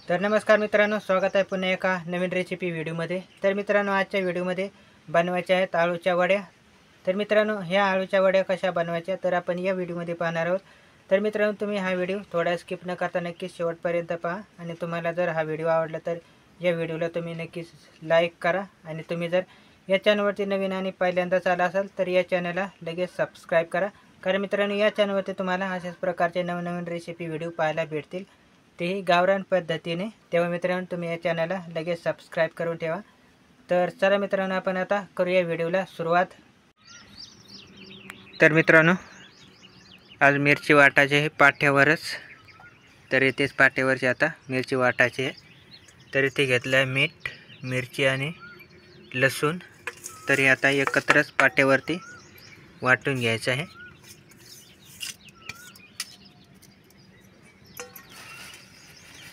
तर नमस्कार मित्रांनो, स्वागत आहे पुन्हा एका नवीन रेसिपी व्हिडिओमध्ये। तर मित्रांनो, आजच्या व्हिडिओमध्ये बनवायच्या आहेत आळूच्या वड्या। तर मित्रांनो, ह्या आळूच्या वड्या कशा बनवायच्या तर आपण या व्हिडिओमध्ये पाहणार आहोत। तर मित्रांनो, तुम्ही हा व्हिडिओ थोडा स्किप न करता नक्कीच शेवटपर्यंत पहा आणि तुम्हाला जर हा व्हिडिओ आवडला तर या व्हिडिओला तुम्ही नक्कीच लाईक करा आणि तुम्ही जर या चॅनलवरती नवीन आणि पहिल्यांदाच आला असाल तर या चॅनलला लगेच सबस्क्राईब करा। कारण मित्रांनो, या चॅनलवरती तुम्हाला अशाच प्रकारचे नवनवीन रेसिपी व्हिडिओ पाहायला भेटतील, तेही गावरान पद्धतीने। तेव्हा मित्रांनो, तुम्ही या चॅनलला लगेच सबस्क्राईब करून ठेवा। तर चला मित्रांनो, आपण आता करूया व्हिडिओला सुरुवात। तर मित्रांनो, आज मिरची वाटायची आहे पाट्यावरच। तर इथेच पाट्यावरची आता मिरची वाटायची आहे। तर इथे घेतलं आहे मीठ, मिरची आणि लसूण। तर हे आता एकत्रच पाट्यावरती वाटून घ्यायचं आहे।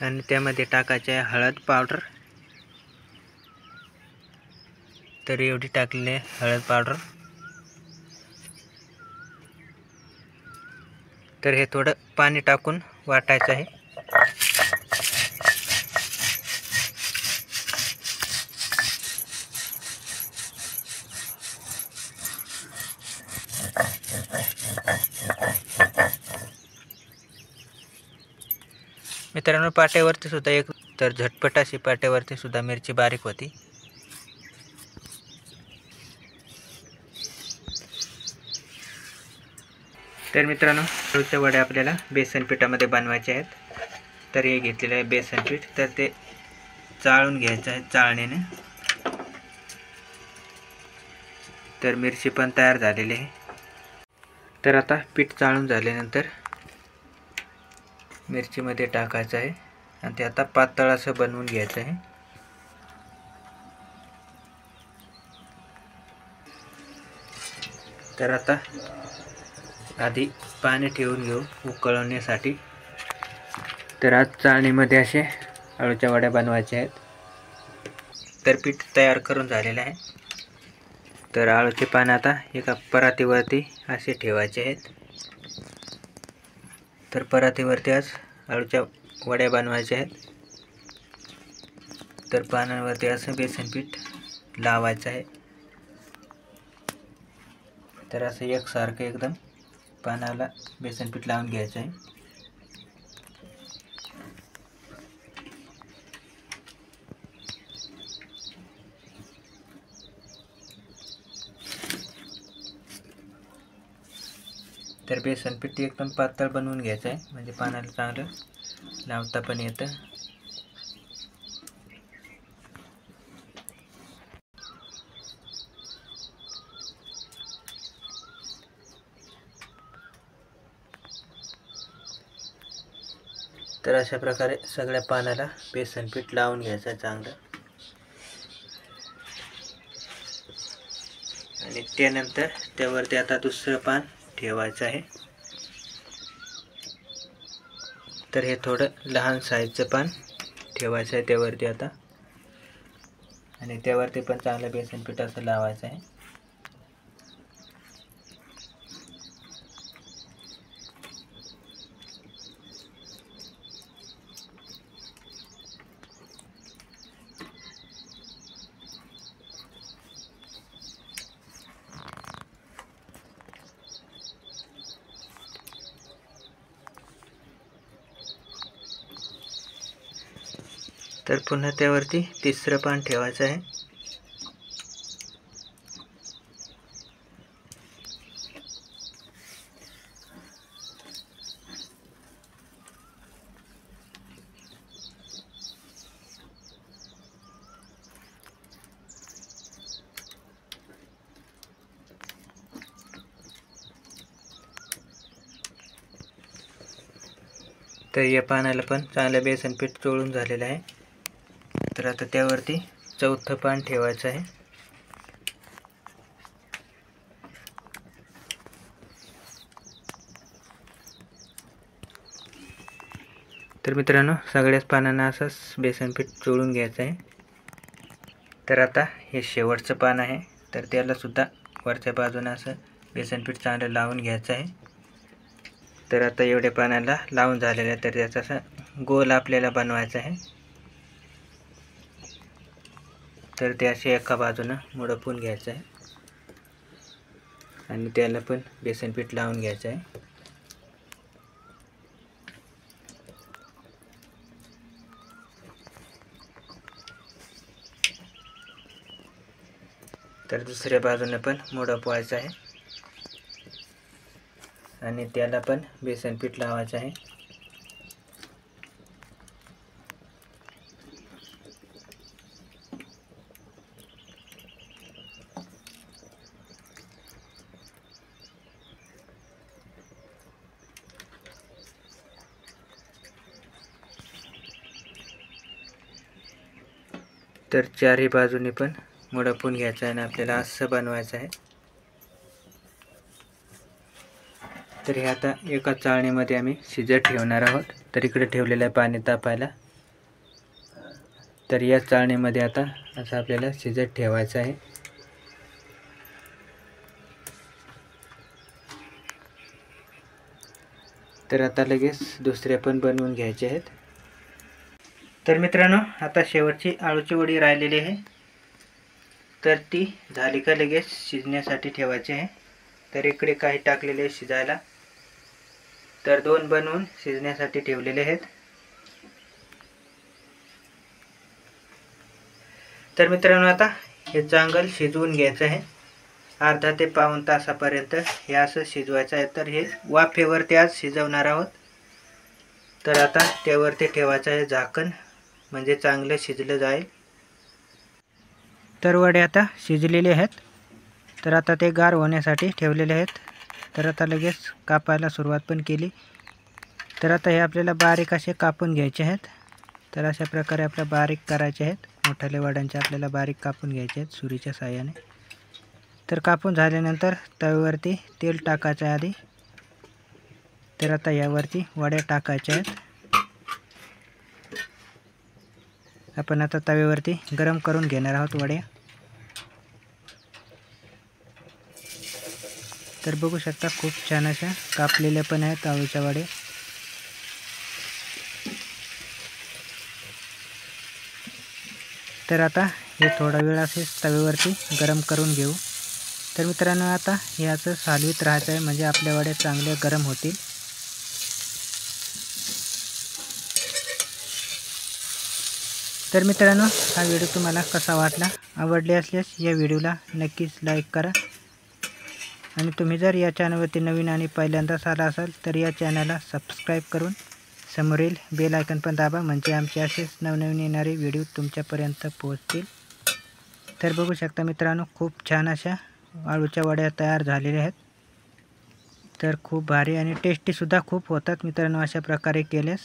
आणि त्यामध्ये टाकायचे आहे हळद पावडर। तर एवढी टाकलेली आहे हळद पावडर। तर हे थोडं पाणी टाकून वाटायचं आहे। मित्रांनो, पाट्यावरती सुद्धा एक तर झटपट अशी पाट्यावरती सुद्धा मिरची बारीक होती। तर मित्रांनो, आळूच्या वड्या आपल्याला बेसन पिठामध्ये बनवायचे आहेत। तर हे घेतलेलं आहे बेसन पीठ। तर ते चाळून घ्यायचं आहे चाळणीने। तर मिरची पण तयार झालेली आहे। तर आता पीठ चाळून झाल्यानंतर मिरचीमध्ये टाकायचं आहे आणि ते आता पातळ असं बनवून घ्यायचं आहे। तर आता आधी पाणी ठेवून घेऊ उकळवण्यासाठी। तर आज चाळणीमध्ये असे आळूच्या वड्या बनवायच्या आहेत। तर पीठ तयार करून झालेलं आहे। तर आळूचे पान आता एका परातीवरती असे ठेवायचे आहेत। तर परातीवरती आज आळूच्या वड्या बनवायच्या आहेत। तर पानांवरती असं बेसन पीठ लावायचं आहे। तर असं एकसारखं एकदम पानाला बेसन पीठ लावून घ्यायचं आहे। तर बेसन पीठ एकदम पातळ बनवून घ्यायचं आहे, म्हणजे पानाला चांगलं लावता पण येतं। तर अशा प्रकारे सगळ्या पानाला बेसन पीठ लावून घ्यायचं आहे चांगलं। आणि त्यानंतर त्यावरती आता दुसरं पान ठेवायचं आहे। तर हे थोडं लहान साईजचं पान ठेवायचं आहे त्यावरती आता। आणि त्यावरती पण चांगलं बेसन पीठ असं लावायचं आहे। तर पुन्हा त्यावरती तिसरं पान ठेवायचं आहे। तर या पानाला पण चांगलं बेसन पीठ चोळून झालेलं आहे। तर आता त्यावरती चौथं पान ठेवायचं आहे। तर मित्रांनो, सगळ्याच पानांना असंच बेसन पीठ चोळून घ्यायचं आहे। तर आता हे शेवटचं पान आहे, तर त्याला सुद्धा वरच्या बाजूने असं बेसन पीठ चांगलं लावून घ्यायचं आहे। तर आता एवढ्या पानाला लावून झालेलं आहे। तर त्याचा असं गोल आपल्याला बनवायचा आहे। तर ते असे एका बाजूनं मुडपून घ्यायचं आहे आणि त्याला पण बेसन पीठ लावून घ्यायचं आहे. तर दुसऱ्या बाजूने पण मुडपवायचं आहे आणि त्याला पण बेसन पीठ लावायचं आहे. तर चारही बाजूने पण मुडपून घ्यायचं आहे आणि आपल्याला असं बनवायचं आहे. तर हे आता एका चाळणीमध्ये आम्ही शिजत ठेवणार आहोत. तर इकडे ठेवलेलं आहे पाणी तापायला. तर या चाळणीमध्ये आता असं आपल्याला शिजत ठेवायचं आहे. तर आता लगेच दुसरे पण बनवून घ्यायचे आहेत. तर मित्रांनो, आता शेवटची आळूची वडी राहिलेली आहे. तर ती झाली का लगेच शिजण्यासाठी ठेवायची आहे. तर इकडे काही टाकलेले शिजायला. तर 2 बनवून शिजण्यासाठी ठेवलेले आहेत. तर मित्रांनो, आता हे चांगलं शिजवून घ्यायचं आहे. अर्धा ते पाऊण तासापर्यंत हे असं शिजवायचं आहे. तर हे वाफेवरती आज शिजवणार आहोत. तर आता त्यावरती ठेवायचं आहे झाकण, म्हणजे चांगलं शिजलं जाईल. तर वडे आता शिजलेले आहेत. तर आता ते गार होण्यासाठी ठेवलेले आहेत. तर आता लगेच कापायला सुरुवात पण केली. तर आता हे आपल्याला बारीक असे कापून घ्यायचे आहेत. तर अशा प्रकारे आपल्याला बारीक करायचे आहेत. मोठ्याले वड्यांचे आपल्याला बारीक कापून घ्यायचे आहेत सुरीच्या साहाय्याने. तर कापून झाल्यानंतर तव्यावरती तेल टाकायचं आधी. तर आता यावरती वड्या टाकायच्या आहेत. आपण आता तव्यावरती गरम करून घेणार आहोत वड्या. तर बघू शकता खूप छान अशा कापलेल्या पण आहेत आळूच्या वड्या. तर आता हे थोडा वेळ असे तव्यावरती गरम करून घेऊ. तर मित्रांनो, आता हे असं हलवीत राहायचं आहे, म्हणजे आपल्या वड्या चांगल्या गरम होतील. तर मित्रांनो, हा व्हिडिओ तुम्हाला कसा वाटला? आवडले असल्यास या व्हिडिओला नक्कीच लाईक करा. आणि तुम्ही जर या चॅनलवरती नवीन आणि पहिल्यांदाच आला असाल तर या चॅनलला सबस्क्राईब करून समोरील बेल आयकॉन पण दाबा, म्हणजे आमचे असेच नवनवीन येणारे व्हिडिओ तुमच्यापर्यंत पोहोचतील. तर बघू शकता मित्रांनो, खूप छान अशा आळूच्या वड्या तयार झालेल्या आहेत. तर खूप भारी आणि टेस्टीसुद्धा खूप होतात मित्रांनो अशा प्रकारे केल्यास.